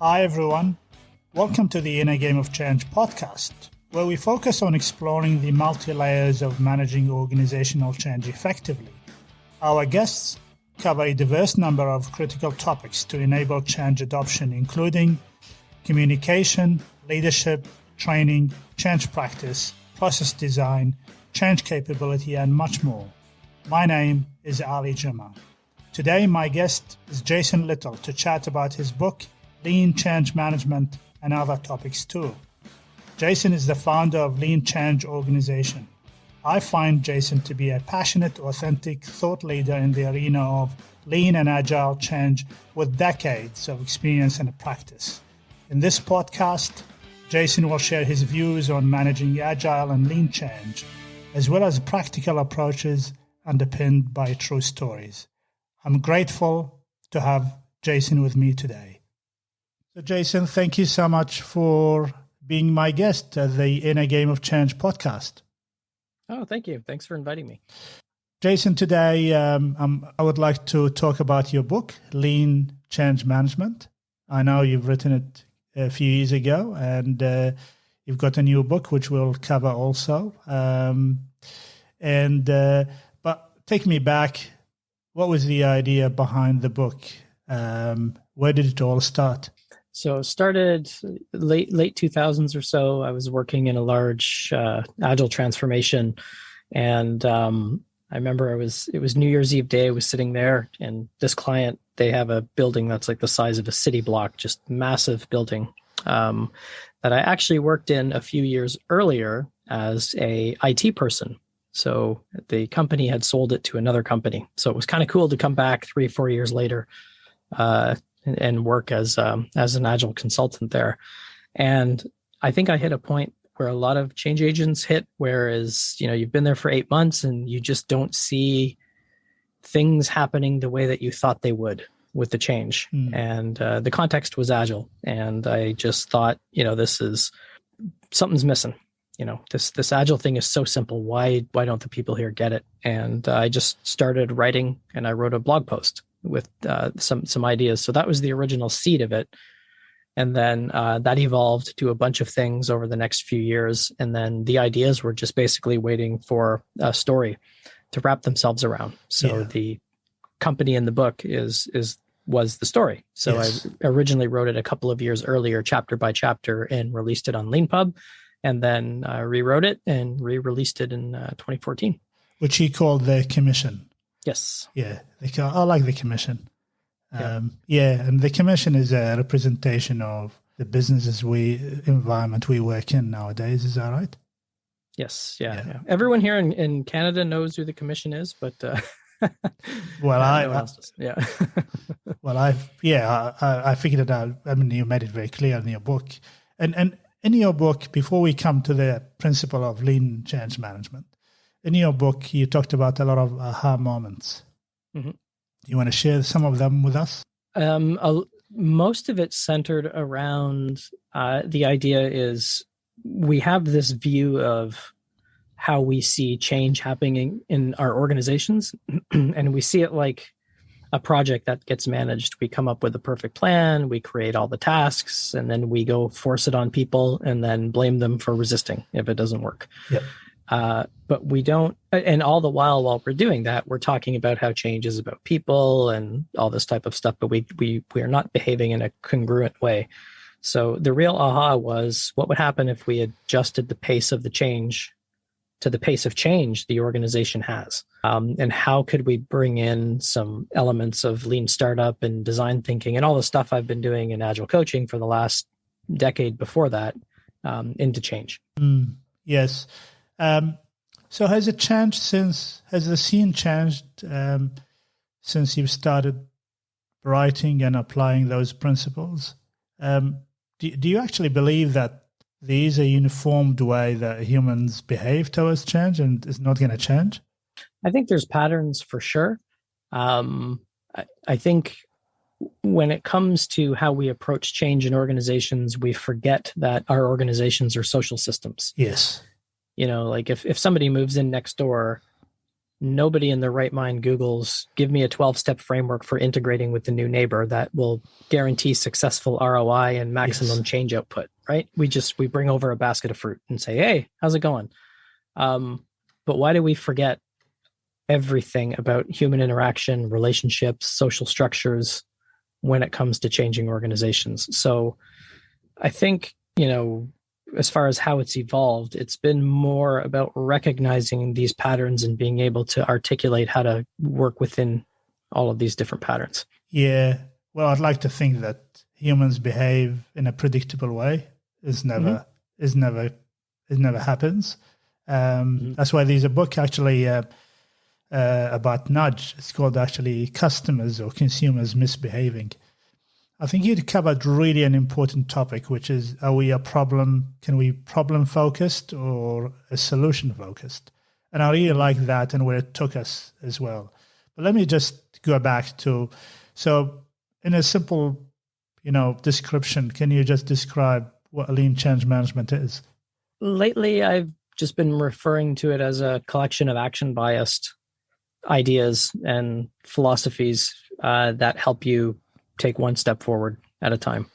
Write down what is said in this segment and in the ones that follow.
Hi everyone, welcome to the Inner Game of Change podcast, where we focus on exploring the multi-layers of managing organizational change effectively. Our guests cover a diverse number of critical topics to enable change adoption, including communication, leadership, training, change practice, process design, change capability, and much more. My name is Ali Juma. Today, my guest is Jason Little to chat about his book, Lean Change Management, and other topics too. Jason is the founder of Lean Change Organization. I find Jason to be a passionate, authentic thought leader in the arena of lean and agile change with decades of experience and practice. In this podcast, Jason will share his views on managing agile and lean change, as well as practical approaches underpinned by true stories. I'm grateful to have Jason with me today. So Jason, thank you so much for being my guest at the Inner Game of Change podcast. Oh, thank you. Thanks for inviting me. Jason, today I would like to talk about your book, Lean Change Management. I know you've written it a few years ago, and you've got a new book which we'll cover also. But take me back. What was the idea behind the book? Where did it all start? So it started late 2000s or so. I was working in a large agile transformation, and I remember it was New Year's Eve day. I was sitting there, and this client, they have a building that's like the size of a city block, just massive building that I actually worked in a few years earlier as a IT person. So the company had sold it to another company. So it was kind of cool to come back 3-4 years later and work as an agile consultant there. And I think I hit a point where a lot of change agents hit, whereas, you've been there for 8 months and you just don't see things happening the way that you thought they would with the change. And the context was agile. And I just thought, something's missing. This agile thing is so simple. Why don't the people here get it? And I just started writing, and I wrote a blog post with some ideas. So that was the original seed of it. And then that evolved to a bunch of things over the next few years. And then the ideas were just basically waiting for a story to wrap themselves around. So the company in the book was the story. So yes. I originally wrote it a couple of years earlier, chapter by chapter, and released it on LeanPub. And then rewrote it and re-released it in 2014. Which he called the commission. Yes. Yeah, I like the commission. And the commission is a representation of the businesses environment we work in nowadays. Is that right? Yes. Yeah. Everyone here in Canada knows who the commission is, but well, no one else does. Yeah. Well, I figured it out. I mean, you made it very clear in your book, and. In your book, before we come to the principle of lean change management, in your book, you talked about a lot of aha moments. Mm-hmm. You want to share some of them with us? Most of it centered around the idea is we have this view of how we see change happening in our organizations, and we see it like a project that gets managed. We come up with a perfect plan, we create all the tasks, and then we go force it on people and then blame them for resisting if it doesn't work. Yep. But we don't, and all the while we're doing that, we're talking about how change is about people and all this type of stuff, but we are not behaving in a congruent way. So the real aha was, what would happen if we adjusted the pace of the change to the pace of change the organization has? And how could we bring in some elements of lean startup and design thinking and all the stuff I've been doing in agile coaching for the last decade before that into change? Yes. So has it changed has the scene changed since you've started writing and applying those principles? Do you actually believe that there is a uniformed way that humans behave towards change and it's not going to change? I think there's patterns for sure. I think when it comes to how we approach change in organizations, we forget that our organizations are social systems. Yes. Like if somebody moves in next door, nobody in their right mind Googles, give me a 12-step framework for integrating with the new neighbor that will guarantee successful ROI and maximum change output, right? We bring over a basket of fruit and say, hey, how's it going? But why do we forget everything about human interaction, relationships, social structures when it comes to changing organizations? So I think, as far as how it's evolved, it's been more about recognizing these patterns and being able to articulate how to work within all of these different patterns. Yeah. Well, I'd like to think that humans behave in a predictable way. It never happens. That's why there's a book actually about nudge. It's called actually Customers or Consumers Misbehaving. I think you'd covered really an important topic, which is, can we problem focused or a solution focused? And I really like that and where it took us as well. But let me just go back to, so in a simple, description, can you just describe what lean change management is? Lately, I've just been referring to it as a collection of action-biased ideas and philosophies that help you take one step forward at a time.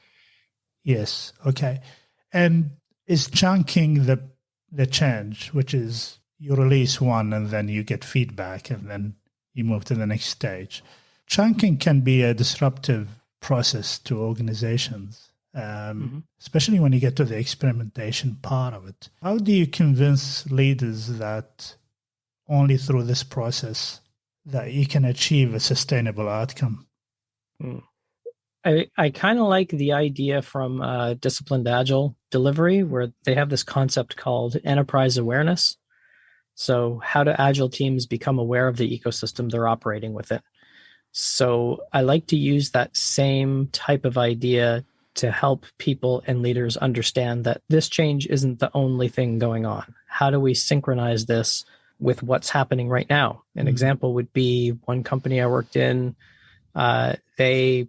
Yes. Okay. And is chunking the change, which is you release one and then you get feedback and then you move to the next stage. Chunking can be a disruptive process to organizations, especially when you get to the experimentation part of it. How do you convince leaders that only through this process that you can achieve a sustainable outcome? I kind of like the idea from Disciplined Agile delivery, where they have this concept called enterprise awareness. So how do Agile teams become aware of the ecosystem they're operating within? So I like to use that same type of idea to help people and leaders understand that this change isn't the only thing going on. How do we synchronize this with what's happening right now? An example would be one company I worked in, they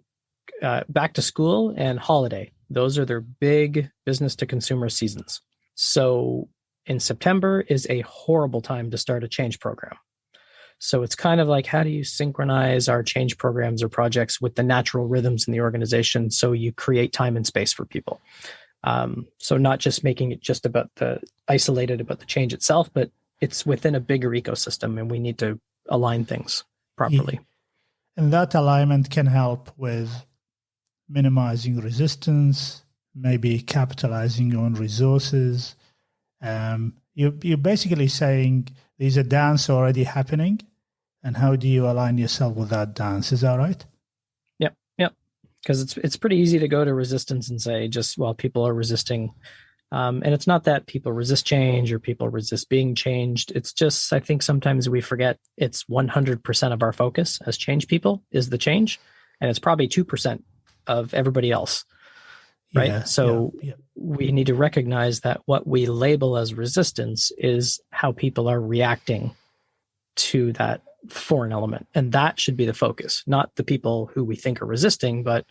back to school and holiday. Those are their big business to consumer seasons. So in September is a horrible time to start a change program. So it's kind of like, how do you synchronize our change programs or projects with the natural rhythms in the organization so you create time and space for people? So not just making it just isolated about the change itself, but it's within a bigger ecosystem and we need to align things properly. Yeah. And that alignment can help with minimizing resistance, maybe capitalizing on resources. You're basically saying there's a dance already happening, and how do you align yourself with that dance? Is that right? Yep. Because it's pretty easy to go to resistance and say people are resisting. And it's not that people resist change or people resist being changed. It's just, I think sometimes we forget it's 100% of our focus as change people is the change, and it's probably 2% of everybody else, right? Yeah, so we need to recognize that what we label as resistance is how people are reacting to that foreign element. And that should be the focus, not the people who we think are resisting, but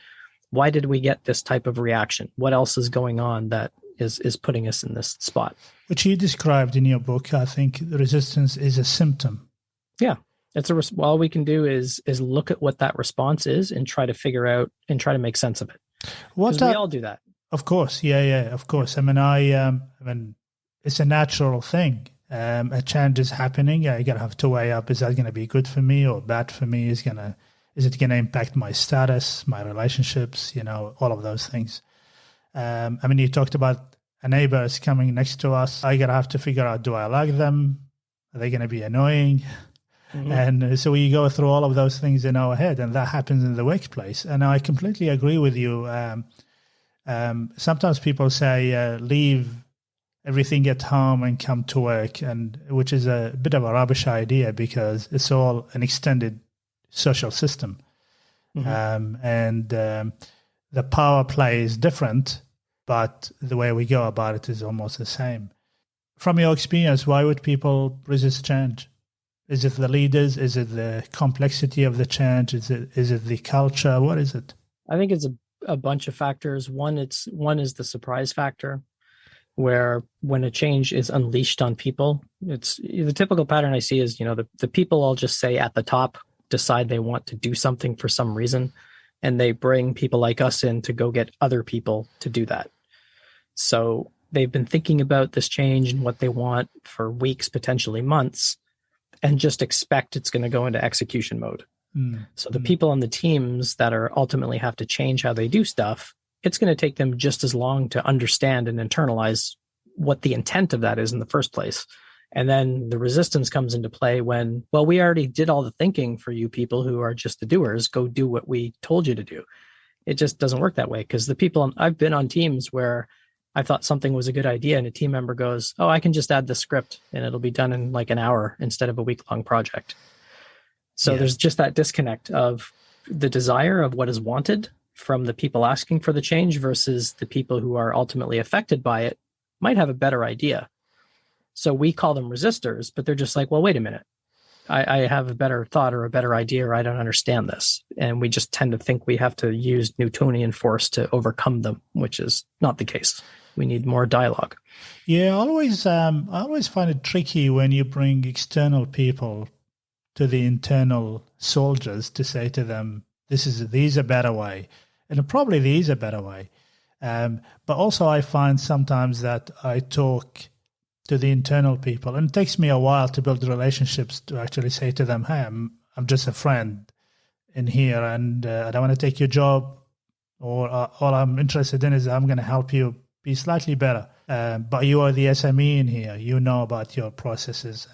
why did we get this type of reaction? What else is going on that is putting us in this spot? Which you described in your book, I think the resistance is a symptom. Yeah. All we can do is look at what that response is and try to figure out and try to make sense of it. Because we all do that. Of course. Yeah, of course. I mean, it's a natural thing. A change is happening. You got to have to weigh up, is that going to be good for me or bad for me? Is it going to impact my status, my relationships, all of those things. You talked about a neighbor is coming next to us. I got to have to figure out, do I like them? Are they going to be annoying? Mm-hmm. And so we go through all of those things in our head, and that happens in the workplace. And I completely agree with you. Sometimes people say, leave everything at home and come to work, and which is a bit of a rubbish idea because it's all an extended social system. Mm-hmm. The power play is different, but the way we go about it is almost the same. From your experience, why would people resist change? Is it the leaders? Is it the complexity of the change? Is it the culture? What is it? I think it's a bunch of factors. One is the surprise factor, where when a change is unleashed on people, it's the typical pattern I see is, the people all just say at the top, decide they want to do something for some reason, and they bring people like us in to go get other people to do that. So they've been thinking about this change and what they want for weeks, potentially months, and just expect it's going to go into execution mode. So the people on the teams that are ultimately have to change how they do stuff, it's going to take them just as long to understand and internalize what the intent of that is in the first place. And then the resistance comes into play when, well, we already did all the thinking for you people who are just the doers. Go do what we told you to do. It just doesn't work that way, because the people I've been on teams where I thought something was a good idea and a team member goes, oh, I can just add the script and it'll be done in like an hour instead of a week-long project. So there's just that disconnect of the desire of what is wanted from the people asking for the change versus the people who are ultimately affected by it might have a better idea. So we call them resistors, but they're just like, well, wait a minute. I have a better thought or a better idea, or I don't understand this. And we just tend to think we have to use Newtonian force to overcome them, which is not the case. We need more dialogue. Yeah, I always find it tricky when you bring external people to the internal soldiers to say to them, these a better way. And probably there is a better way. But also I find sometimes that I talk to the internal people, and it takes me a while to build relationships to actually say to them, hey, I'm just a friend in here, and I don't want to take your job, or all I'm interested in is I'm going to help you be slightly better. But you are the SME in here. You know about your processes.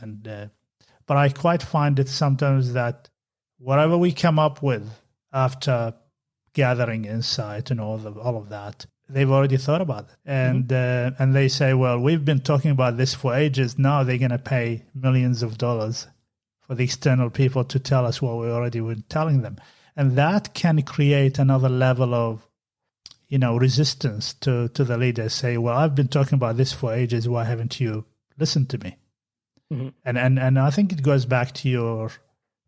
But I quite find it sometimes that whatever we come up with after gathering insight and all of that, they've already thought about it. And and they say, well, we've been talking about this for ages. Now they're going to pay millions of dollars for the external people to tell us what we already were telling them. And that can create another level of, resistance to the leaders. Say, well, I've been talking about this for ages. Why haven't you listened to me? And I think it goes back to your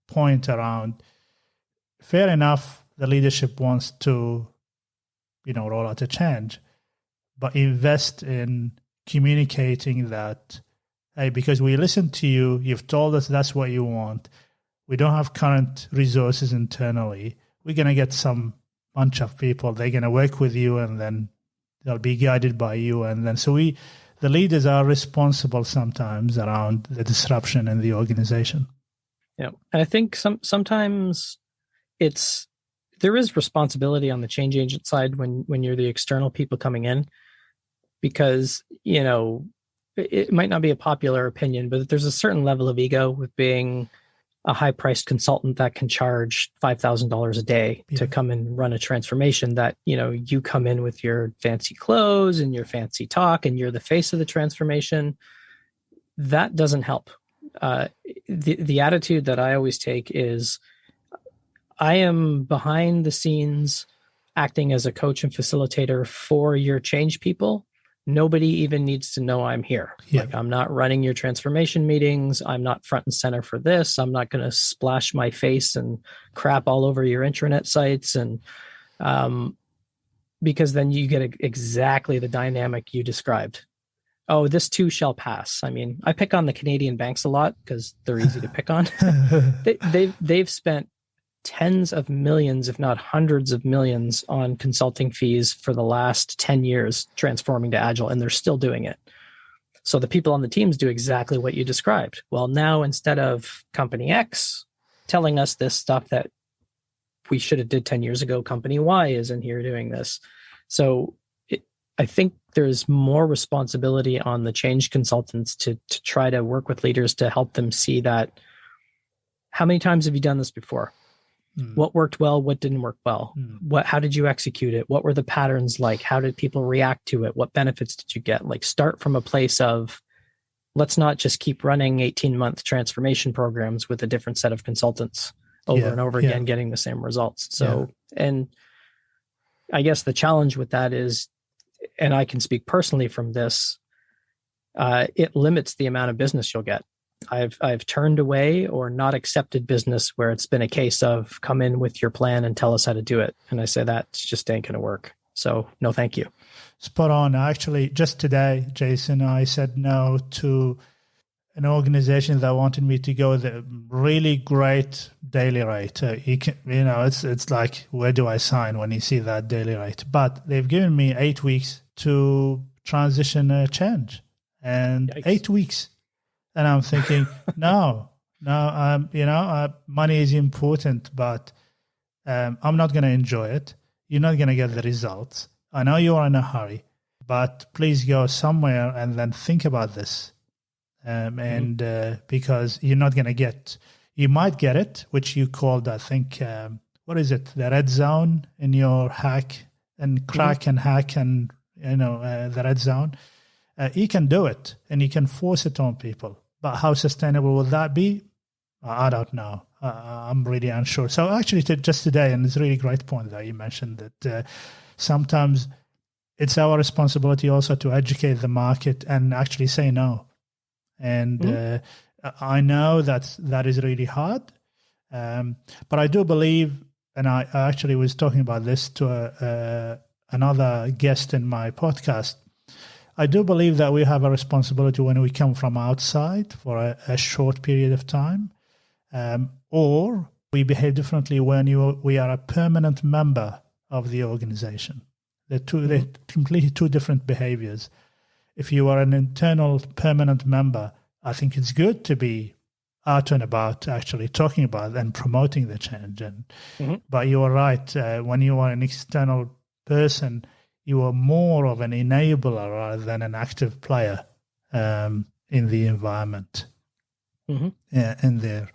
point around, fair enough, the leadership wants to roll out a change, but invest in communicating that, hey, because we listened to you, you've told us that's what you want. We don't have current resources internally. We're going to get some bunch of people. They're going to work with you, and then they'll be guided by you. And then the leaders are responsible sometimes around the disruption in the organization. Yeah, and I think sometimes there is responsibility on the change agent side when you're the external people coming in, because, it might not be a popular opinion, but there's a certain level of ego with being a high-priced consultant that can charge $5,000 a day to come and run a transformation, that, you come in with your fancy clothes and your fancy talk and you're the face of the transformation. That doesn't help. The attitude that I always take is, I am behind the scenes acting as a coach and facilitator for your change people. Nobody even needs to know I'm here. Yeah. Like, I'm not running your transformation meetings. I'm not front and center for this. I'm not going to splash my face and crap all over your intranet sites. And because then you get exactly the dynamic you described. Oh, this too shall pass. I mean, I pick on the Canadian banks a lot because they're easy to pick on. They've spent tens of millions, if not hundreds of millions, on consulting fees for the last 10 years transforming to Agile, and they're still doing it. So the people on the teams do exactly what you described. Well, now instead of company X telling us this stuff that we should have did 10 years ago, company Y is in here doing this. So I think there's more responsibility on the change consultants to try to work with leaders to help them see that, how many times have you done this before? What worked well? What didn't work well? How did you execute it? What were the patterns like? How did people react to it? What benefits did you get? Like, start from a place of, let's not just keep running 18-month transformation programs with a different set of consultants over and over again, getting the same results. So, and I guess the challenge with that is, and I can speak personally from this, it limits the amount of business you'll get. I've turned away or not accepted business where it's been a case of, come in with your plan and tell us how to do it. And I say, that just ain't going to work. So no, thank you. Spot on. Actually, just today, Jason, I said no to an organization that wanted me to go with a really great daily rate. It's like, where do I sign when you see that daily rate? But they've given me 8 weeks to transition a change, and Yikes. 8 weeks. And I'm thinking, no, money is important, but I'm not going to enjoy it. You're not going to get the results. I know you are in a hurry, but please go somewhere and then think about this. Because you're not going to you might get it, which you called, I think, what is it? The red zone in your hack and crack and hack and, the red zone. You can do it and you can force it on people. But how sustainable will that be? I don't know. I'm really unsure. So actually, just today, and it's a really great point that you mentioned that sometimes it's our responsibility also to educate the market and actually say no. And I know that is really hard, but I do believe, and I actually was talking about this to another guest in my podcast, I do believe that we have a responsibility when we come from outside for a short period of time, or we behave differently when we are a permanent member of the organization. They're completely two different behaviors. If you are an internal permanent member, I think it's good to be out and about actually talking about and promoting the change. But you are right. When you are an external person, you are more of an enabler rather than an active player in the environment in there.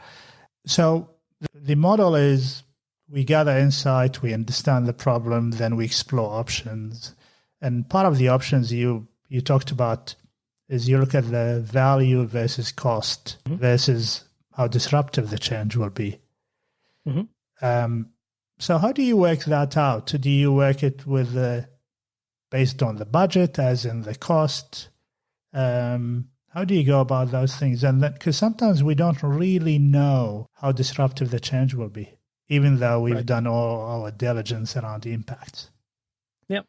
So the model is we gather insight, we understand the problem, then we explore options. And part of the options you talked about is you look at the value versus cost versus how disruptive the change will be. So how do you work that out? Do you work it with based on the budget, as in the cost? How do you go about those things? And because sometimes we don't really know how disruptive the change will be, even though we've done all our diligence around the impacts. Yep.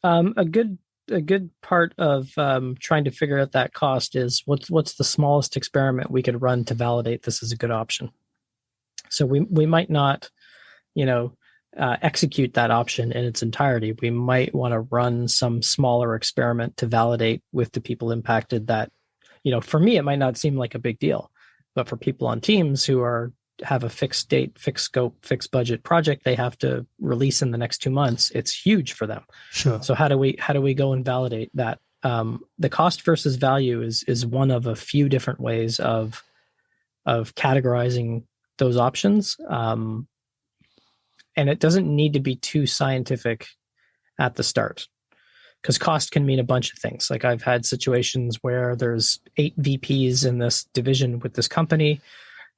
A good part of trying to figure out that cost is what's the smallest experiment we could run to validate this is a good option. So we might not, execute that option in its entirety. We might want to run some smaller experiment to validate with the people impacted that, for me, it might not seem like a big deal, but for people on teams who have a fixed date, fixed scope, fixed budget project they have to release in the next 2 months, it's huge for them. Sure. So how do we go and validate that? The cost versus value is one of a few different ways of categorizing those options. And it doesn't need to be too scientific at the start, because cost can mean a bunch of things. Like I've had situations where there's 8 VPs in this division with this company,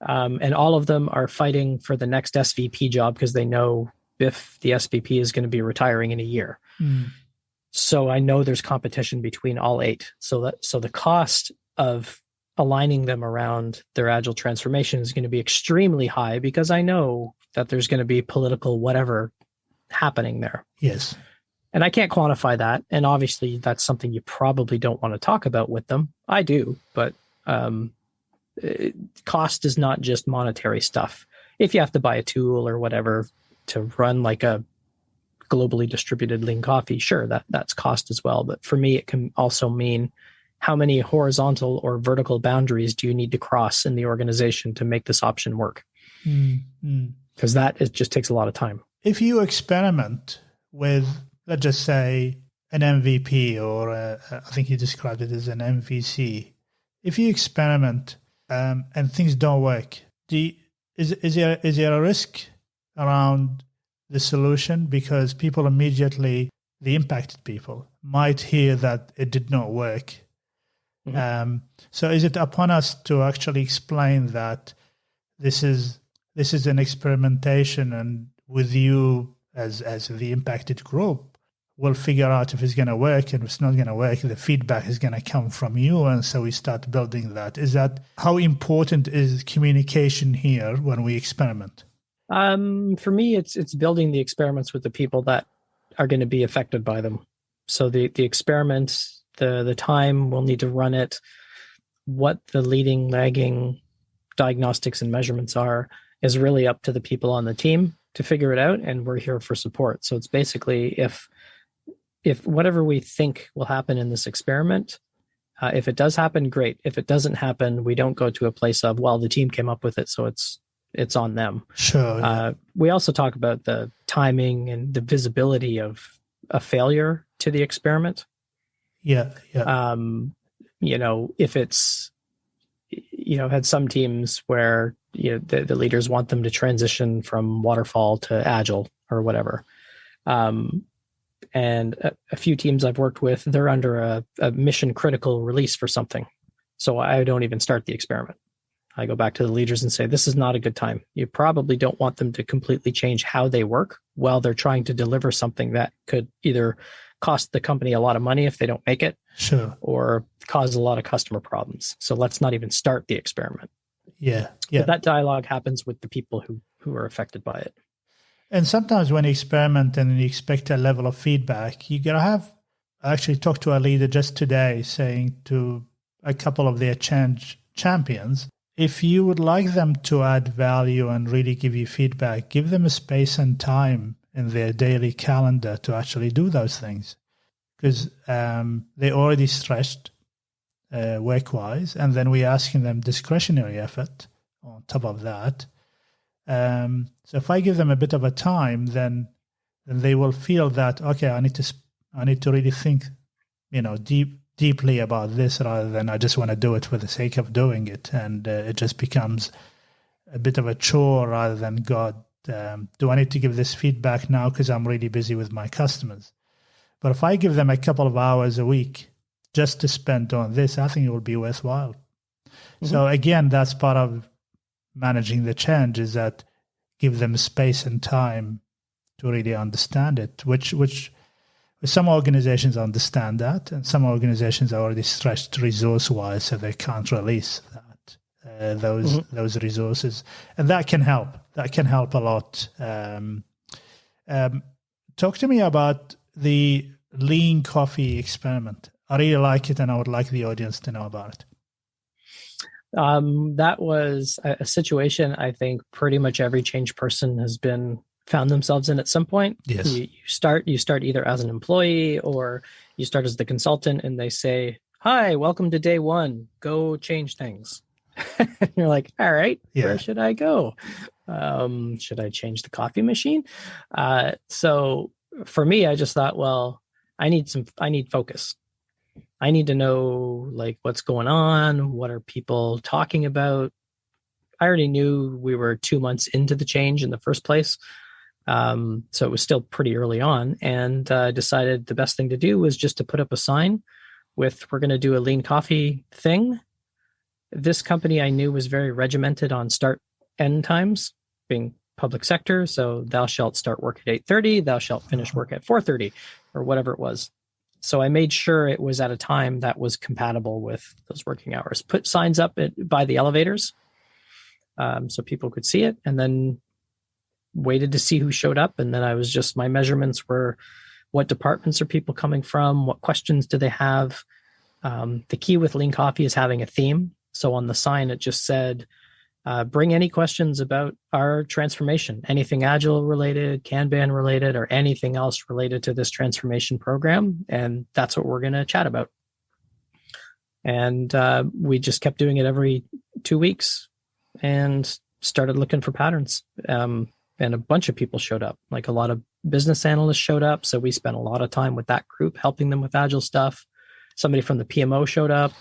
and all of them are fighting for the next SVP job because they know Biff, the SVP, is going to be retiring in a year. So I know there's competition between all 8. So the cost of aligning them around their agile transformation is going to be extremely high, because I know that there's going to be political whatever happening there. Yes. And I can't quantify that. And obviously that's something you probably don't want to talk about with them. I do, but cost is not just monetary stuff. If you have to buy a tool or whatever to run like a globally distributed lean coffee, sure, that's cost as well. But for me, it can also mean how many horizontal or vertical boundaries do you need to cross in the organization to make this option work? Because it just takes a lot of time. If you experiment with, let's just say, an MVP or I think you described it as an MVC, if you experiment and things don't work, is there a risk around the solution? Because people immediately, the impacted people, might hear that it did not work. So is it upon us to actually explain that this is an experimentation, and with you as the impacted group, we'll figure out if it's going to work, and if it's not going to work, the feedback is going to come from you, and so we start building that. Is that how important is communication here when we experiment? For me, it's building the experiments with the people that are going to be affected by them. So the experiment, the time we'll need to run it, what the leading, lagging diagnostics and measurements are, is really up to the people on the team to figure it out, and we're here for support. So it's basically if whatever we think will happen in this experiment, if it does happen, great. If it doesn't happen, we don't go to a place of, well, the team came up with it, so it's on them. Sure. Yeah. We also talk about the timing and the visibility of a failure to the experiment. Yeah. If it's, had some teams where the leaders want them to transition from waterfall to agile or whatever. And a few teams I've worked with, they're under a mission critical release for something. So I don't even start the experiment. I go back to the leaders and say, this is not a good time. You probably don't want them to completely change how they work while they're trying to deliver something that could either cost the company a lot of money if they don't make it, sure, or cause a lot of customer problems. So let's not even start the experiment. Yeah. But that dialogue happens with the people who are affected by it. And sometimes when you experiment and you expect a level of feedback, you gotta have. I actually talked to a leader just today saying to a couple of their change champions, if you would like them to add value and really give you feedback, give them a space and time in their daily calendar to actually do those things, because they're already stressed work-wise, and then we're asking them discretionary effort on top of that. So if I give them a bit of a time, then they will feel that, okay, I need to really think, deeply about this, rather than I just want to do it for the sake of doing it, and it just becomes a bit of a chore rather than, God, do I need to give this feedback now because I'm really busy with my customers? But if I give them a couple of hours a week just to spend on this, I think it will be worthwhile. Mm-hmm. So again, that's part of managing the change, is that give them space and time to really understand it, which some organizations understand that, and some organizations are already stretched resource-wise, so they can't release those resources, and that can help. That can help a lot. Talk to me about the Lean Coffee experiment. I really like it, and I would like the audience to know about it. That was a situation I think pretty much every change person has found themselves in at some point. Yes. You start either as an employee or you start as the consultant, and they say, hi, welcome to day one, go change things. And you're like, all right, Where should I go? Should I change the coffee machine? So for me, I just thought, well, I need focus. I need to know what's going on. What are people talking about? I already knew we were 2 months into the change in the first place. So it was still pretty early on, and I decided the best thing to do was just to put up a sign with, we're going to do a lean coffee thing. This company I knew was very regimented on start end times, being public sector. So thou shalt start work at 8:30, thou shalt finish work at 4:30, or whatever it was. So I made sure it was at a time that was compatible with those working hours. Put signs up by the elevators so people could see it, and then waited to see who showed up. And then my measurements were, what departments are people coming from? What questions do they have? The key with Lean Coffee is having a theme. So on the sign, it just said, bring any questions about our transformation, anything Agile related, Kanban related, or anything else related to this transformation program. And that's what we're going to chat about. And we just kept doing it every 2 weeks and started looking for patterns. And a bunch of people showed up, a lot of business analysts showed up. So we spent a lot of time with that group, helping them with Agile stuff. Somebody from the PMO showed up,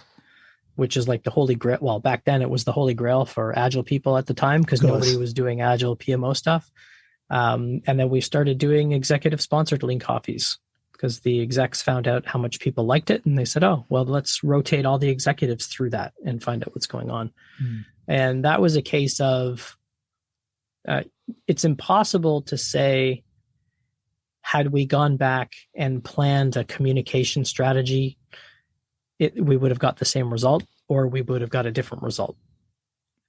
which is the holy grail. Well, back then it was the holy grail for Agile people at the time, because nobody was doing Agile PMO stuff. And then we started doing executive sponsored Lean Coffees, because the execs found out how much people liked it. And they said, oh, well, let's rotate all the executives through that and find out what's going on. And that was a case of, it's impossible to say, had we gone back and planned a communication strategy, we would have got the same result, or we would have got a different result.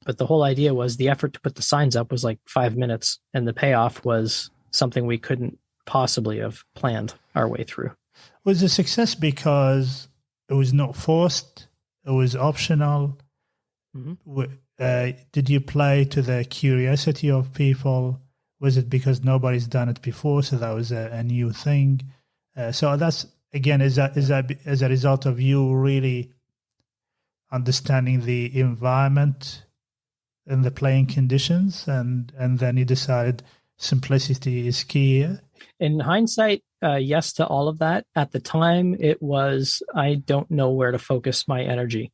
But the whole idea was, the effort to put the signs up was 5 minutes, and the payoff was something we couldn't possibly have planned our way through. Was a success because it was not forced, it was optional? Did you play to the curiosity of people? Was it because nobody's done it before, so that was a new thing? So that's, again, is that as a result of you really understanding the environment and the playing conditions, and then you decide simplicity is key here? In hindsight, yes to all of that. At the time, it was, I don't know where to focus my energy.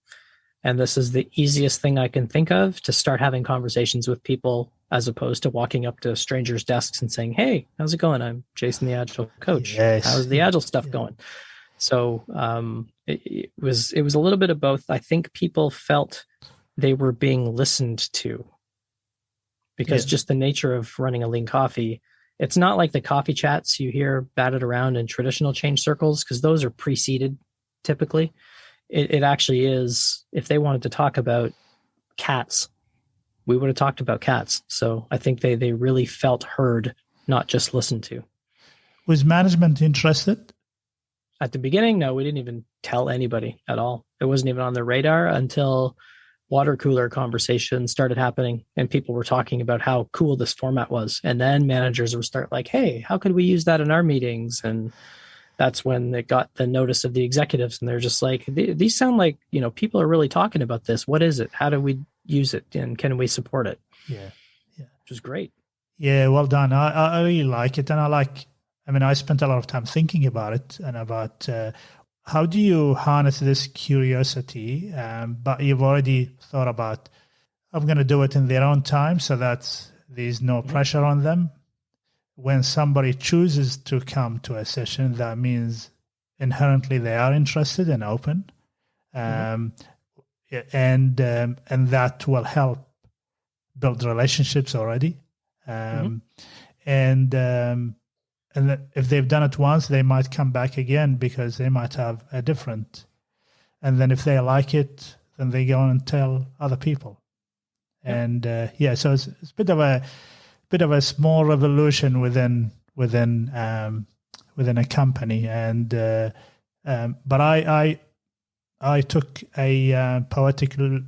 And this is the easiest thing I can think of, to start having conversations with people as opposed to walking up to strangers' desks and saying, "Hey, how's it going? I'm Jason, the Agile coach. Yes. How's the Agile stuff going?" So it was a little bit of both. I think people felt they were being listened to, because just the nature of running a Lean Coffee, it's not like the coffee chats you hear batted around in traditional change circles, because those are preceded typically. It actually is, if they wanted to talk about cats, we would have talked about cats. So I think they really felt heard, not just listened to. Was management interested? At the beginning, no, we didn't even tell anybody at all. It wasn't even on the radar until water cooler conversations started happening and people were talking about how cool this format was. And then managers would start like, "Hey, how could we use that in our meetings?" And that's when it got the notice of the executives, and they're just like, "These sound like, people are really talking about this. What is it? How do we use it? And can we support it?" Yeah. Which is great. Yeah, well done. I really like it. And I spent a lot of time thinking about it and about how do you harness this curiosity, but you've already thought about, I'm going to do it in their own time, so that there's no pressure on them. When somebody chooses to come to a session, that means inherently they are interested and open, and that will help build relationships already. And if they've done it once, they might come back again because they might have a different. And then if they like it, then they go and tell other people. Yep. And so it's a bit of a small revolution within a company. And but I took a poetical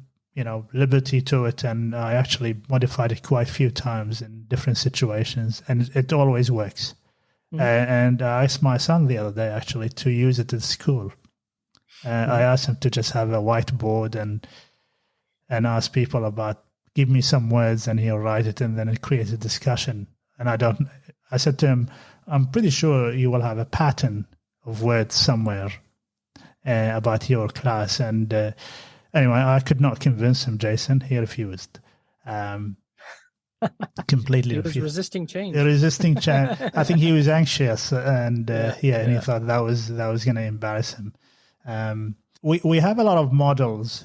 liberty to it, and I actually modified it quite a few times in different situations, and it always works. And I asked my son the other day actually to use it at school. I asked him to just have a whiteboard and ask people about, give me some words, and he'll write it, and then it creates a discussion. And I said to him, I'm pretty sure you will have a pattern of words somewhere about your class. And anyway, I could not convince him, Jason. He refused. Completely refused. He was resisting change. Resisting change. I think he was anxious, and and he thought that was going to embarrass him. We have a lot of models.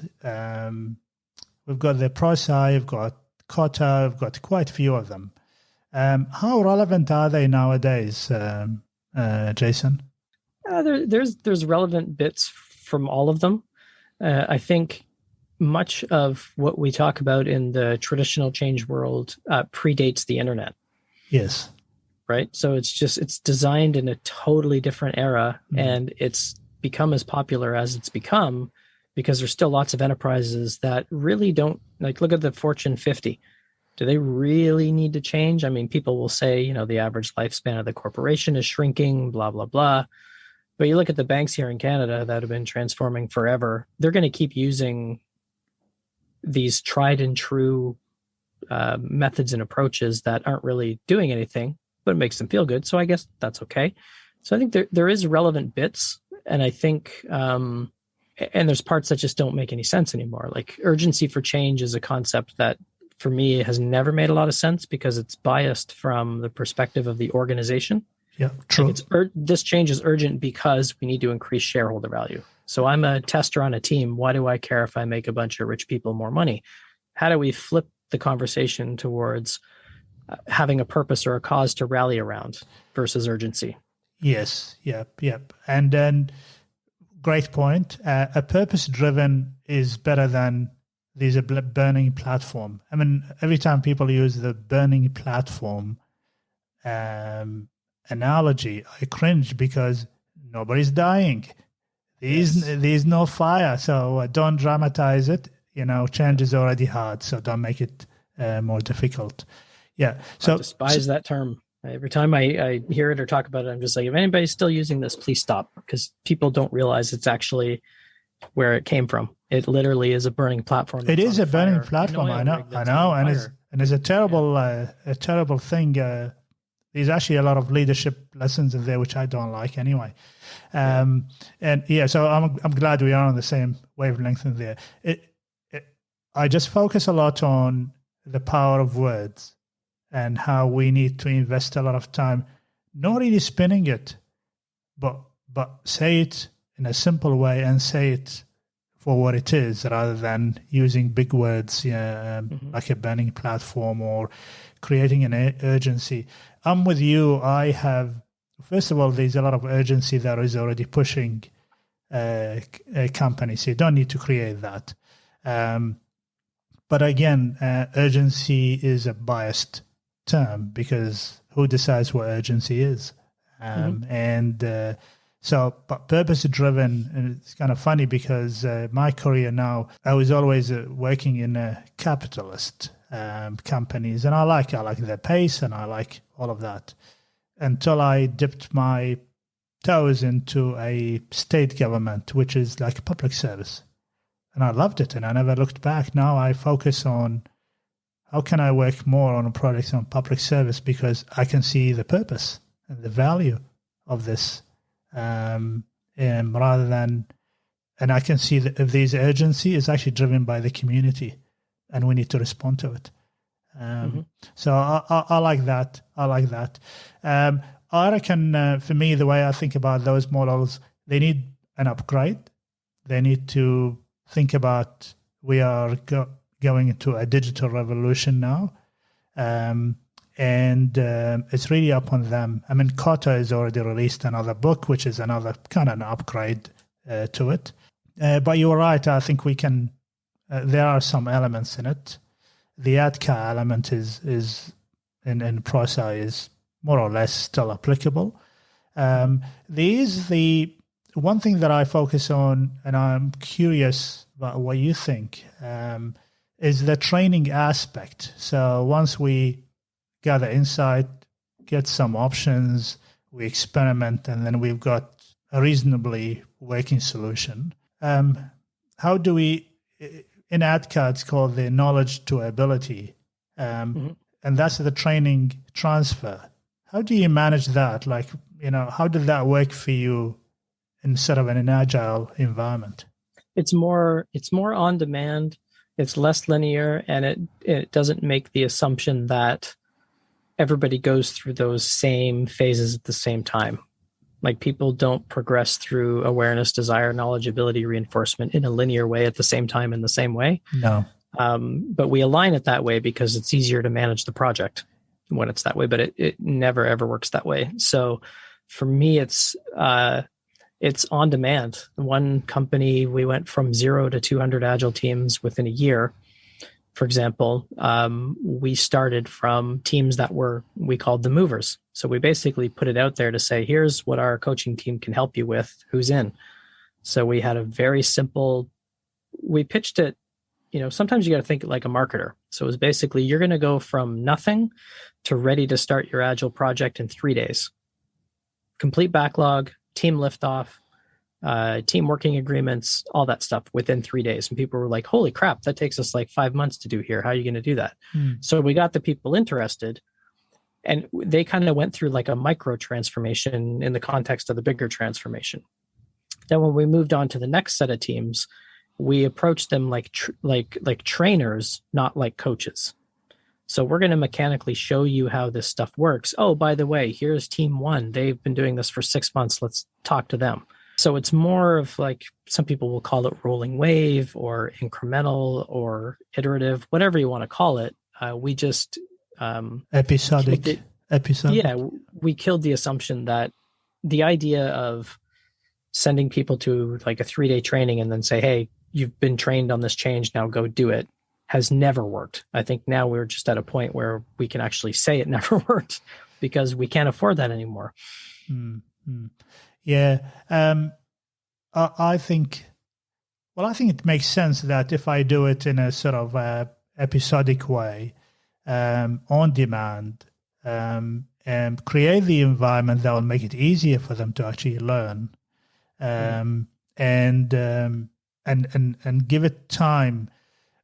We've got the ProSci, we've got Kota, we've got quite a few of them. How relevant are they nowadays, Jason? There's relevant bits from all of them. I think much of what we talk about in the traditional change world predates the internet. Yes. Right? So it's designed in a totally different era, and it's become as popular as it's become because there's still lots of enterprises that really don't, like, look at the Fortune 50. Do they really need to change? I mean, people will say, the average lifespan of the corporation is shrinking, blah, blah, blah. But you look at the banks here in Canada that have been transforming forever, they're going to keep using these tried and true methods and approaches that aren't really doing anything, but it makes them feel good. So I guess that's okay. So I think there is relevant bits. And I think, and there's parts that just don't make any sense anymore. Like urgency for change is a concept that for me has never made a lot of sense because it's biased from the perspective of the organization. Yeah, true. This change is urgent because we need to increase shareholder value. So I'm a tester on a team. Why do I care if I make a bunch of rich people more money? How do we flip the conversation towards having a purpose or a cause to rally around versus urgency? Yes. Yep. And then, great point. A purpose-driven is better than there's a burning platform. I mean, every time people use the burning platform, analogy, I cringe because nobody's dying. There's no fire, so don't dramatize it. Change is already hard, so don't make it more difficult. Yeah. So I despise that term. Every time I hear it or talk about it, I'm just like, if anybody's still using this, please stop, because people don't realize it's actually where it came from. It literally is a burning platform. It is a burning platform. I know, and it's a terrible thing. There's actually a lot of leadership lessons in there which I don't like anyway. So I'm glad we are on the same wavelength in there. I just focus a lot on the power of words and how we need to invest a lot of time, not really spinning it, but say it in a simple way and say it for what it is, rather than using big words like a burning platform or creating an urgency. I'm with you. First of all, there's a lot of urgency that is already pushing a company, so you don't need to create that. But again, urgency is a biased term, because who decides what urgency is? But purpose-driven, and it's kind of funny because my career now, I was always working in a capitalist companies, and I like their pace and I like all of that, until I dipped my toes into a state government, which is like public service. And I loved it, and I never looked back. Now I focus on how can I work more on projects on public service, because I can see the purpose and the value of this. And I can see that if there's urgency, it's actually driven by the community, and we need to respond to it. So I like that. I reckon for me, the way I think about those models, they need an upgrade. They need to think about, we are going into a digital revolution now. And it's really up on them. I mean, Kotta has already released another book, which is another kind of an upgrade to it. But you're right. I think we can. There are some elements in it. The ADKA element is in PROSA is more or less still applicable. There is the one thing that I focus on, and I'm curious about what you think, is the training aspect. So once we gather insight, get some options, we experiment, and then we've got a reasonably working solution. How do we, in ADKA, it's called the knowledge to ability, and that's the training transfer. How do you manage that? How did that work for you in sort of an agile environment? It's more on demand. It's less linear, and it doesn't make the assumption that everybody goes through those same phases at the same time. Like, people don't progress through awareness, desire, knowledge, ability, reinforcement in a linear way at the same time in the same way. No. But we align it that way because it's easier to manage the project when it's that way, but it never, ever works that way. So for me, it's on demand. One company, we went from 0 to 200 agile teams within a year. For example, we started from teams that we called the movers. So we basically put it out there to say, here's what our coaching team can help you with, who's in. So we had a very simple, we pitched it, sometimes you got to think like a marketer. So it was basically, you're going to go from nothing to ready to start your agile project in 3 days. Complete backlog, team liftoff, team working agreements, all that stuff within 3 days. And people were like, holy crap, that takes us like 5 months to do here. How are you going to do that? So we got the people interested, and they kind of went through like a micro transformation in the context of the bigger transformation. Then when we moved on to the next set of teams, we approached them like trainers, not like coaches. So we're going to mechanically show you how this stuff works. Oh, by the way, here's team 1. They've been doing this for 6 months. Let's talk to them. So it's more of like, some people will call it rolling wave or incremental or iterative, whatever you want to call it. We just episodic. Yeah, we killed the assumption that the idea of sending people to like a 3-day training and then say, hey, you've been trained on this change, now go do it, has never worked. I think now we're just at a point where we can actually say it never worked. because we can't afford that anymore. Mm-hmm. Yeah. I think it makes sense that if I do it in a sort of episodic way, on demand, and create the environment that will make it easier for them to actually learn, and give it time.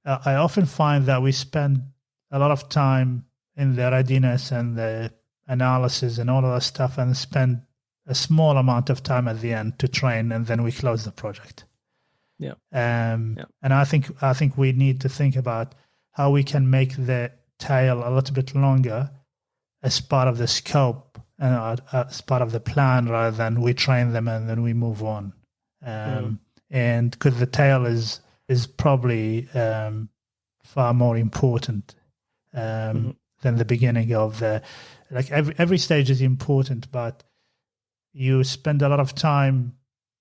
I often find that we spend a lot of time in the readiness and the analysis and all of that stuff, and spend a small amount of time at the end to train, and then we close the project. Yeah. And I think we need to think about how we can make the tail a little bit longer as part of the scope and as part of the plan, rather than we train them and then we move on. And because the tail is probably far more important than the beginning of the, like every stage is important, but you spend a lot of time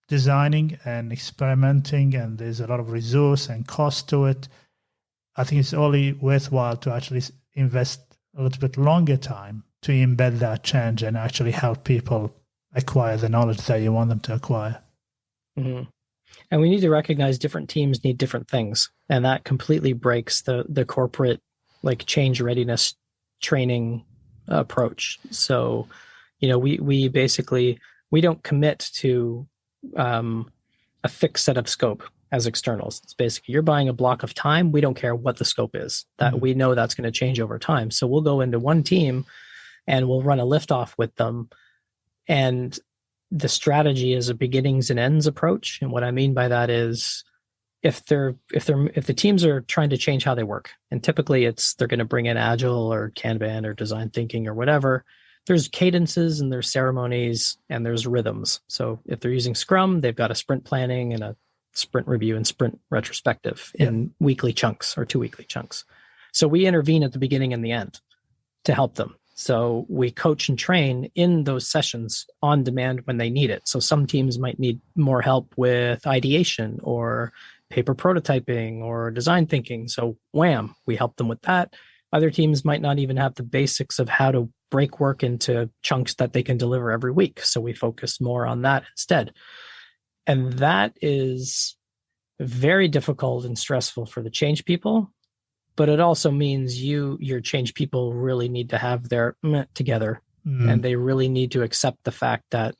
designing and experimenting, and there's a lot of resource and cost to it. I think it's only worthwhile to actually invest a little bit longer time to embed that change and actually help people acquire the knowledge that you want them to acquire. Mm-hmm. And we need to recognize different teams need different things, and that completely breaks the corporate like change readiness training approach. So, we basically, we don't commit to a fixed set of scope as externals. It's basically, you're buying a block of time. We don't care what the scope is. That we know that's going to change over time. So we'll go into one team and we'll run a liftoff with them. And the strategy is a beginnings and ends approach. And what I mean by that is, if the teams are trying to change how they work, and typically they're going to bring in Agile or Kanban or design thinking or whatever, there's cadences and there's ceremonies and there's rhythms. So if they're using Scrum, they've got a sprint planning and a sprint review and sprint retrospective in weekly chunks or 2 weekly chunks. So we intervene at the beginning and the end to help them. So we coach and train in those sessions on demand when they need it. So some teams might need more help with ideation or paper prototyping or design thinking. So wham, we help them with that. Other teams might not even have the basics of how to break work into chunks that they can deliver every week. So we focus more on that instead. And that is very difficult and stressful for the change people. But it also means your change people really need to have their together, and they really need to accept the fact that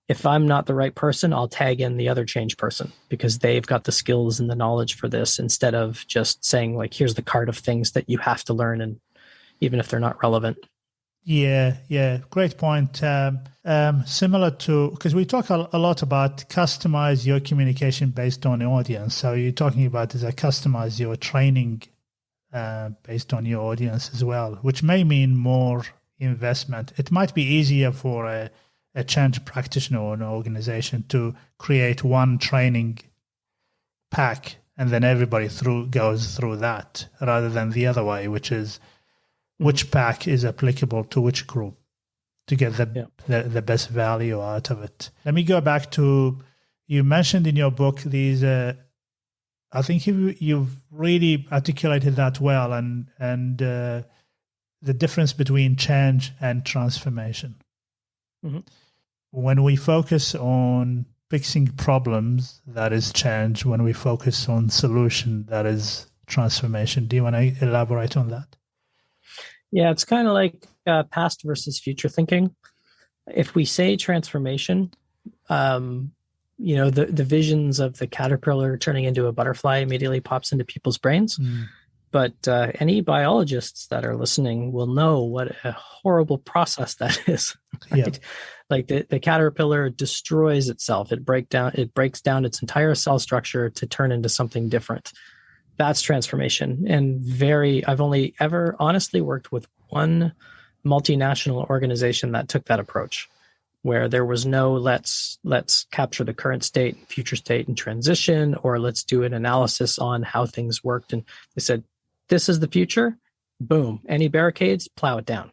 if I'm not the right person, I'll tag in the other change person because they've got the skills and the knowledge for this, instead of just saying like, here's the cart of things that you have to learn, and even if they're not relevant. Yeah, great point. Similar to, because we talk a lot about customize your communication based on the audience. So you're talking about is customize your training based on your audience as well, which may mean more investment. It might be easier for a change practitioner or an organization to create one training pack and then everybody goes through that, rather than the other way, which is which pack is applicable to which group to get the best value out of it. Let me go back to, you mentioned in your book these I think you've really articulated that well, and the difference between change and transformation. Mm-hmm. When we focus on fixing problems, that is change. When we focus on solution, that is transformation. Do you want to elaborate on that? Yeah, it's kind of like past versus future thinking. If we say transformation, the visions of the caterpillar turning into a butterfly immediately pops into people's brains. But any biologists that are listening will know what a horrible process that is. Right? Yeah. Like the caterpillar destroys itself. It breaks down its entire cell structure to turn into something different. That's transformation. And I've only ever honestly worked with one multinational organization that took that approach, where there was no let's capture the current state, future state, and transition, or let's do an analysis on how things worked. And they said, this is the future. Boom. Any barricades, plow it down.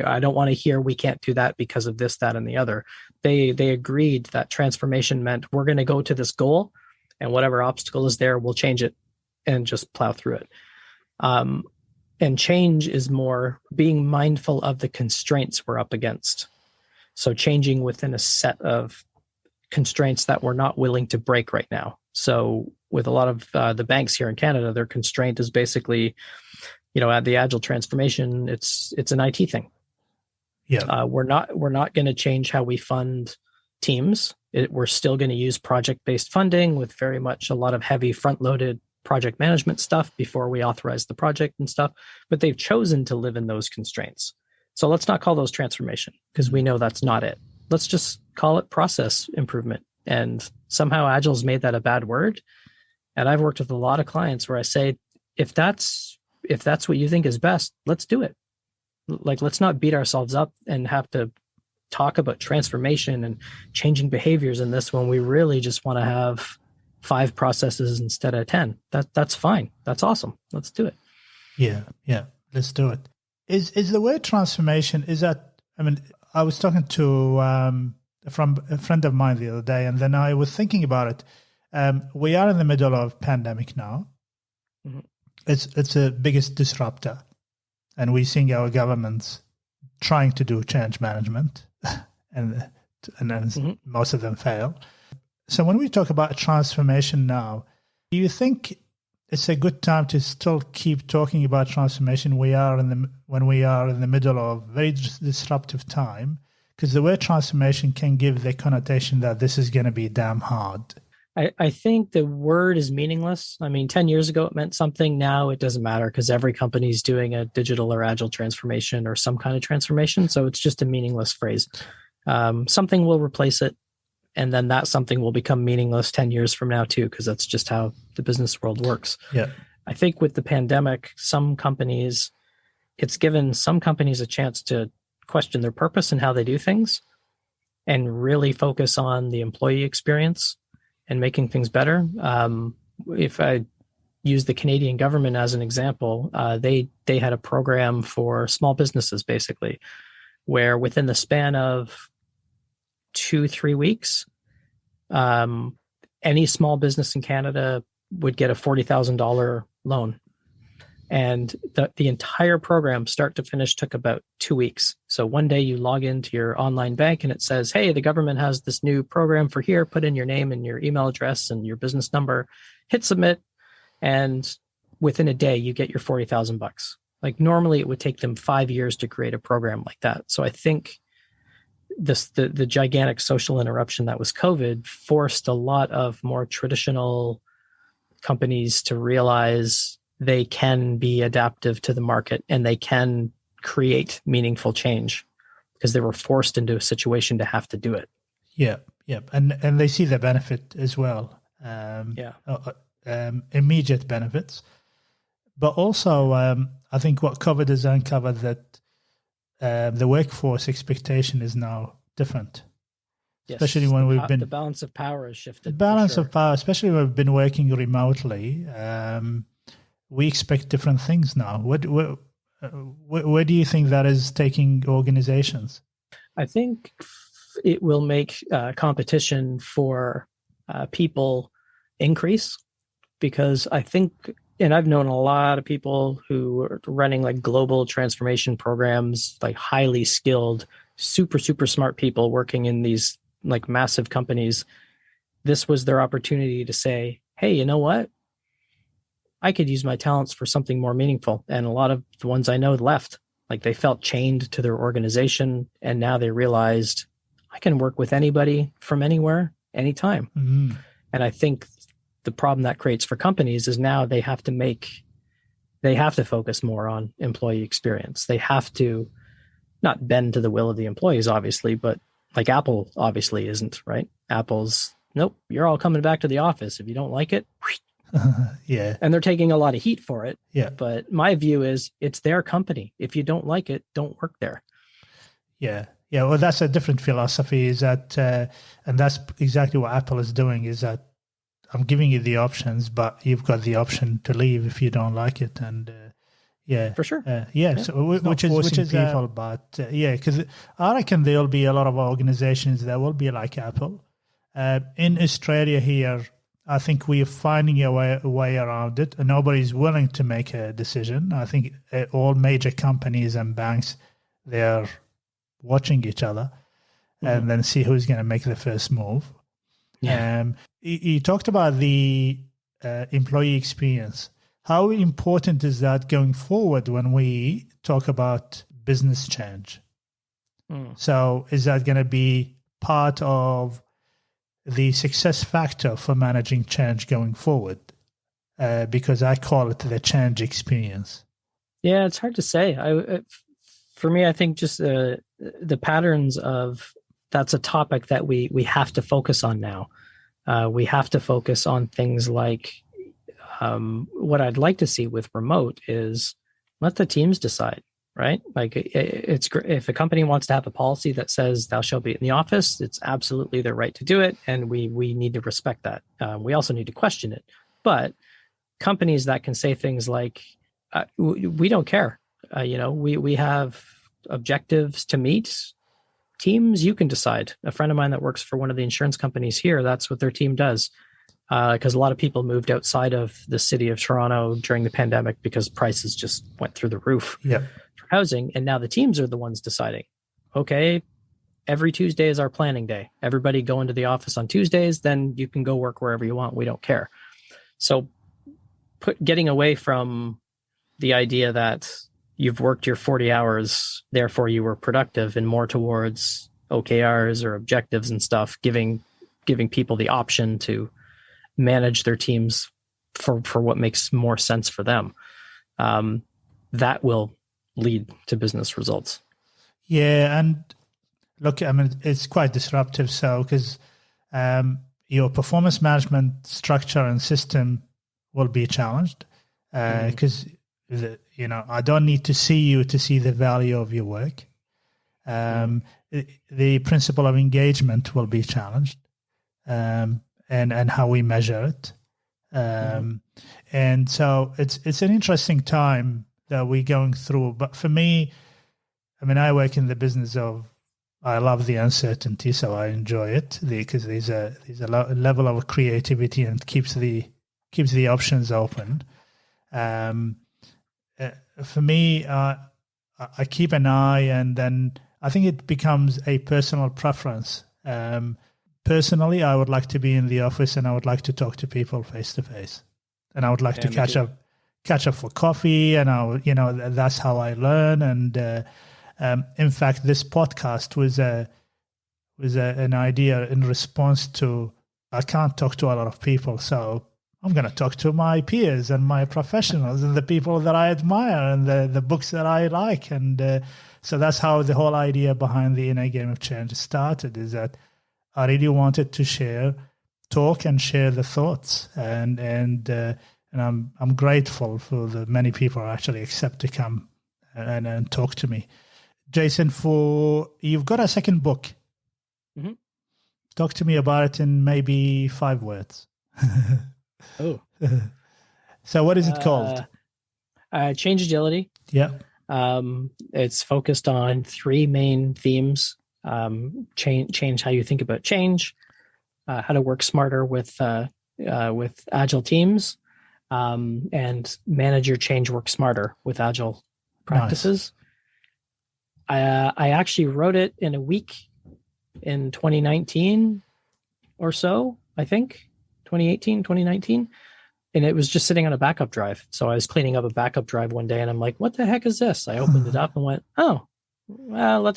I don't want to hear we can't do that because of this, that, and the other. They agreed that transformation meant we're going to go to this goal, and whatever obstacle is there, we'll change it and just plow through it. And change is more being mindful of the constraints we're up against. So changing within a set of constraints that we're not willing to break right now. So with a lot of the banks here in Canada, their constraint is basically, at the agile transformation, it's an IT thing. Yeah, we're not going to change how we fund teams. We're still going to use project-based funding with very much a lot of heavy front-loaded project management stuff before we authorize the project and stuff. But they've chosen to live in those constraints. So let's not call those transformation because we know that's not it. Let's just call it process improvement. And somehow Agile's made that a bad word. And I've worked with a lot of clients where I say, if that's what you think is best, let's do it. Like, let's not beat ourselves up and have to talk about transformation and changing behaviors in this when we really just want to have 5 processes instead of 10. That's fine. That's awesome. Let's do it. Yeah. Let's do it. Is the word transformation, is that, I was talking to from a friend of mine the other day, and then I was thinking about it. We are in the middle of pandemic now. Mm-hmm. It's the biggest disruptor, and we're seeing our governments trying to do change management, and then most of them fail. So when we talk about transformation now, do you think it's a good time to still keep talking about transformation? When we are in the middle of very disruptive time, because the word transformation can give the connotation that this is going to be damn hard. I think the word is meaningless. 10 years ago it meant something. Now it doesn't matter because every company is doing a digital or agile transformation or some kind of transformation. So it's just a meaningless phrase. Something will replace it. And then that something will become meaningless 10 years from now too, because that's just how the business world works. Yeah. I think with the pandemic, it's given some companies a chance to question their purpose and how they do things and really focus on the employee experience and making things better. If I use the Canadian government as an example, they had a program for small businesses, basically, where within the span of 2-3 weeks, any small business in Canada would get a $40,000 loan. And the entire program, start to finish, took about 2 weeks. So one day you log into your online bank and it says, hey, the government has this new program for here. Put in your name and your email address and your business number, hit submit. And within a day, you get your $40,000. Like normally it would take them 5 years to create a program like that. So I think the gigantic social interruption that was COVID forced a lot of more traditional companies to realize they can be adaptive to the market and they can create meaningful change because they were forced into a situation to have to do it. Yeah. And they see the benefit as well. Immediate benefits. But also, I think what COVID has uncovered that the workforce expectation is now different. Yes, especially when the balance of power has shifted. The balance of power, especially when we've been working remotely, we expect different things now. Where do you think that is taking organizations? I think it will make competition for people increase because I think, and I've known a lot of people who are running like global transformation programs, like highly skilled, super, super smart people working in these like massive companies. This was their opportunity to say, hey, you know what? I could use my talents for something more meaningful. And a lot of the ones I know left, like they felt chained to their organization. And now they realized I can work with anybody from anywhere, anytime. Mm-hmm. And I think the problem that creates for companies is now they have to focus more on employee experience. They have to not bend to the will of the employees, obviously, but like Apple obviously isn't, right? Apple's, nope, you're all coming back to the office. If you don't like it, yeah. And they're taking a lot of heat for it. Yeah. But my view is it's their company. If you don't like it, don't work there. Yeah. Yeah. Well, that's a different philosophy is that, and that's exactly what Apple is doing is that I'm giving you the options, but you've got the option to leave if you don't like it. And yeah, for sure. So which is people, but because I reckon there'll be a lot of organizations that will be like Apple. In Australia here, I think we are finding a way around it. And nobody's willing to make a decision. I think all major companies and banks, they're watching each other and then see who's going to make the first move. Yeah. You talked about the employee experience. How important is that going forward when we talk about business change? So is that going to be part of the success factor for managing change going forward? Because I call it the change experience. Yeah, it's hard to say. For me, I think just the patterns of that's a topic that we have to focus on now. We have to focus on things like what I'd like to see with remote is let the teams decide, right? Like it's if a company wants to have a policy that says thou shalt be in the office, it's absolutely their right to do it, and we need to respect that. We also need to question it. But companies that can say things like, we don't care. We have objectives to meet. Teams, you can decide. A friend of mine that works for one of the insurance companies here, that's what their team does. Because a lot of people moved outside of the city of Toronto during the pandemic because prices just went through the roof for housing. And now the teams are the ones deciding, okay, every Tuesday is our planning day. Everybody go into the office on Tuesdays, then you can go work wherever you want. We don't care. So getting away from the idea that you've worked your 40 hours, therefore you were productive, and more towards OKRs or objectives and stuff, giving people the option to manage their teams for what makes more sense for them. That will lead to business results. Yeah, and look, I mean, it's quite disruptive. So, because your performance management structure and system will be challenged, because I don't need to see you to see the value of your work. The principle of engagement will be challenged, and how we measure it. And so it's an interesting time that we're going through. But for me, I mean, I work in the business of, I love the uncertainty, so I enjoy it because there's a level of creativity and keeps the options open. For me, I keep an eye, and then I think it becomes a personal preference. Personally, I would like to be in the office, and I would like to talk to people face to face, and I would like to catch up for coffee, and that's how I learn. And in fact, this podcast was an idea in response to, I can't talk to a lot of people, so I'm going to talk to my peers and my professionals and the people that I admire and the books that I like. And so that's how the whole idea behind the Inner Game of Change started, is that I really wanted to talk and share the thoughts. And I'm grateful for the many people who actually accept to come and talk to me. Jason, you've got a second book. Mm-hmm. Talk to me about it in maybe 5 words. Oh. So what is it called? Change Agility. Yeah. It's focused on 3 main themes. Change how you think about change, how to work smarter with agile teams, and manage your change, work smarter with agile practices. Nice. I actually wrote it in a week in 2019 or so, I think. 2018, 2019. And it was just sitting on a backup drive. So I was cleaning up a backup drive one day and I'm like, what the heck is this? I opened it up and went, oh, well,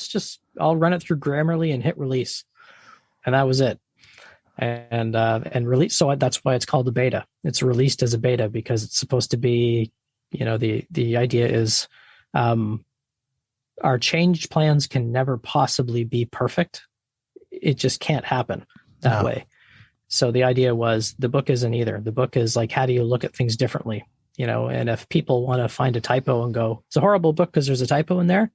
I'll run it through Grammarly and hit release. And that was it. And release. So that's why it's called the beta. It's released as a beta because it's supposed to be, the idea is our change plans can never possibly be perfect. It just can't happen that way. So the idea was the book isn't either. The book is like, how do you look at things differently? And if people want to find a typo and go, it's a horrible book because there's a typo in there,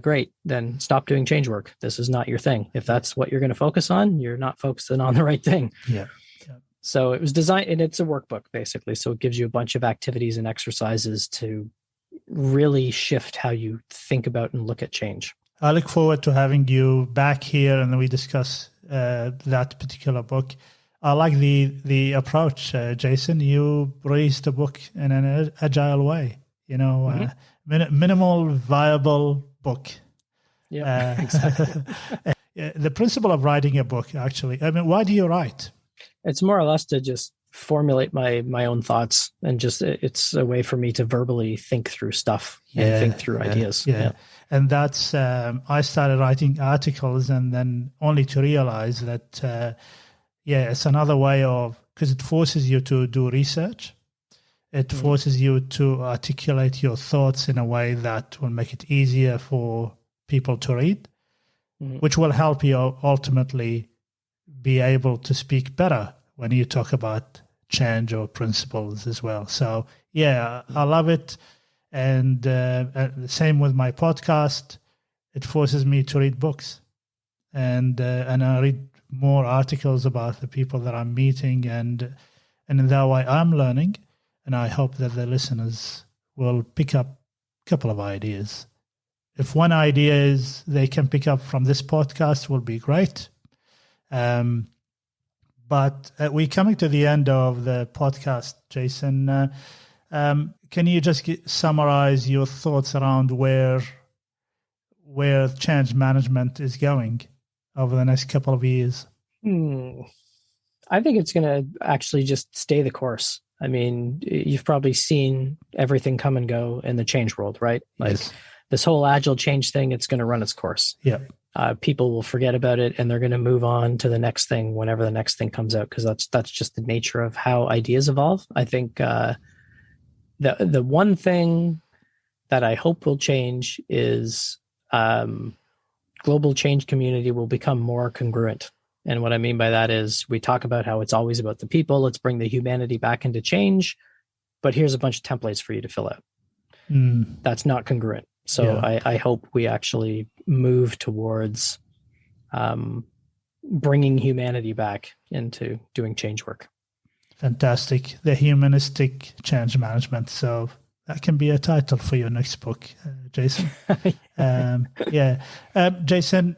great, then stop doing change work. This is not your thing. If that's what you're going to focus on, you're not focusing on the right thing. Yeah. So it was designed, and it's a workbook basically. So it gives you a bunch of activities and exercises to really shift how you think about and look at change. I look forward to having you back here and we discuss that particular book. I like the approach, Jason. You released a book in an agile way. Minimal viable book. Yeah, exactly. The principle of writing a book, actually. I mean, why do you write? It's more or less to just formulate my own thoughts, and just it's a way for me to verbally think through stuff and think through ideas. Yeah. And that's I started writing articles, and then only to realize that it's another way of, because it forces you to do research. It forces you to articulate your thoughts in a way that will make it easier for people to read, which will help you ultimately be able to speak better when you talk about change or principles as well. So, I love it. And the same with my podcast. It forces me to read books. And I read more articles about the people that I'm meeting, and in that way I'm learning, and I hope that the listeners will pick up a couple of ideas. If one idea is they can pick up from this podcast, will be great. But we're coming to the end of the podcast, Jason. Can you just summarize your thoughts around where change management is going over the next couple of years? I think it's going to actually just stay the course. I mean, you've probably seen everything come and go in the change world, right? Like this whole agile change thing, it's going to run its course. Yeah. People will forget about it, and they're going to move on to the next thing whenever the next thing comes out, because that's just the nature of how ideas evolve. I think the one thing that I hope will change is global change community will become more congruent. And what I mean by that is, we talk about how it's always about the people. Let's bring the humanity back into change. But here's a bunch of templates for you to fill out. That's not congruent. So I hope we actually move towards bringing humanity back into doing change work. Fantastic. The humanistic change management. So that can be a title for your next book, Jason. Jason,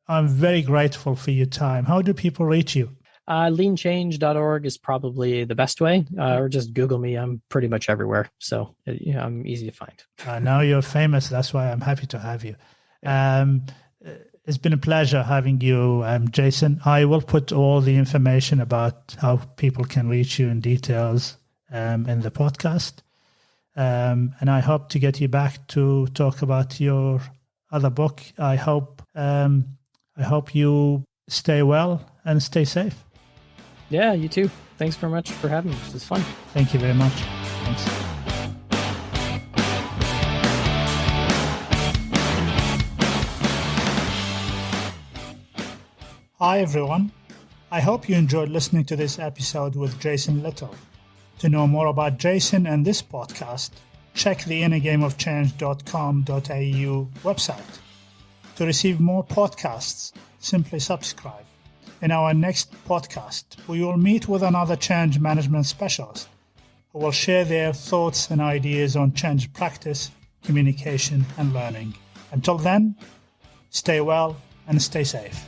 I'm very grateful for your time. How do people reach you? Leanchange.org is probably the best way, or just Google me. I'm pretty much everywhere. So I'm easy to find. Now you're famous. That's why I'm happy to have you. It's been a pleasure having you, Jason. I will put all the information about how people can reach you in details in the podcast. And I hope to get you back to talk about your other book. I hope you stay well and stay safe. Yeah, you too. Thanks very much for having me. This was fun. Thank you very much. Thanks. Hi, everyone. I hope you enjoyed listening to this episode with Jason Little. To know more about Jason and this podcast, check the innergameofchange.com.au website. To receive more podcasts, simply subscribe. In our next podcast, we will meet with another change management specialist who will share their thoughts and ideas on change practice, communication, and learning. Until then, stay well and stay safe.